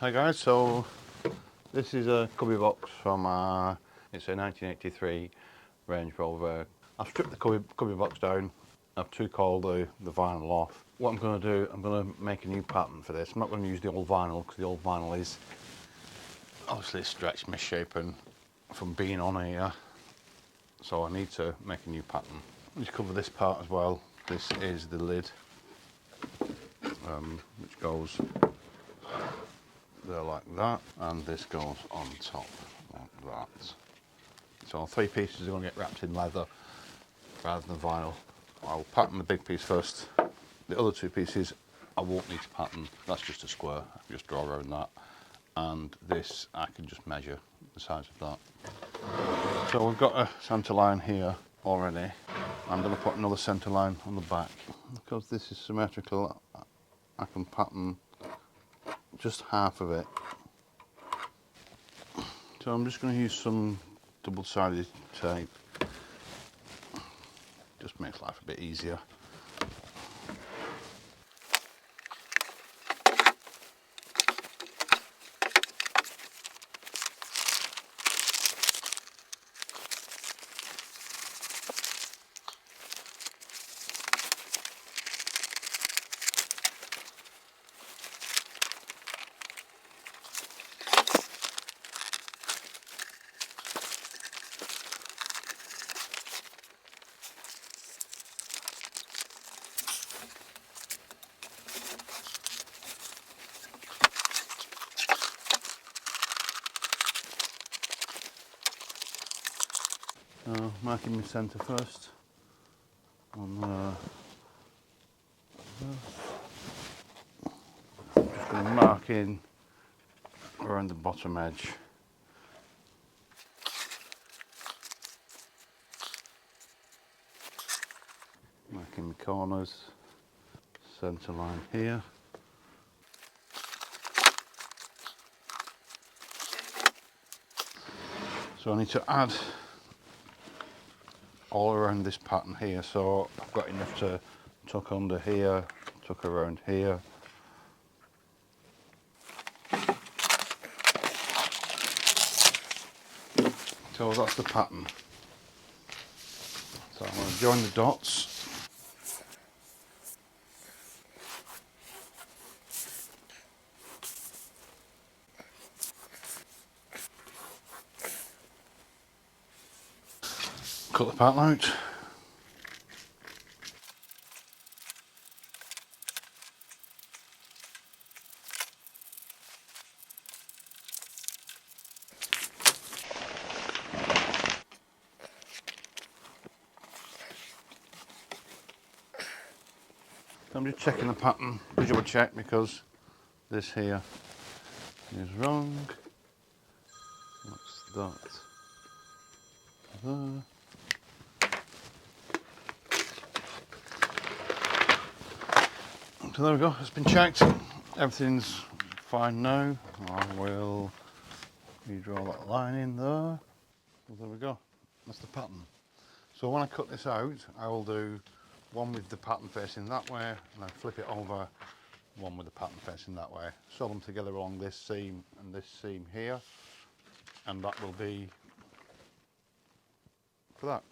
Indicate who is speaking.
Speaker 1: Hi guys, so this is a cubby box from it's a 1983 Range Rover. I've stripped the cubby box down. I've took all the vinyl off. What I'm going to do, I'm going to make a new pattern for this. I'm not going to use the old vinyl because the old vinyl is obviously stretched, misshapen from being on here. So I need to make a new pattern. Just cover this part as well. This is the lid, which goes there like that, and this goes on top like that. So 3 pieces are going to get wrapped in leather rather than vinyl. I'll pattern the big piece first. The other 2 pieces I won't need to pattern. That's just a square. I can just draw around that. And this I can just measure the size of that. So we've got a centre line here already. I'm going to put another centre line on the back. Because this is symmetrical, I can pattern just half of it. So I'm just going to use some double-sided tape. Just makes life a bit easier. Marking my centre first on just going to mark in around the bottom edge. Marking the corners, centre line here. So I need to add all around this pattern here, so I've got enough to tuck under here, tuck around here. So that's the pattern. So I'm going to join the dots. Cut the pattern out. I'm just checking the pattern, visual check, because this here is wrong. What's that? There. So there we go, it's been checked. Everything's fine now. I will redraw that line in there. Well, there we go, that's the pattern. So when I cut this out, I will do one with the pattern facing that way, and then flip it over, one with the pattern facing that way. Sew them together along this seam and this seam here, and that will be for that.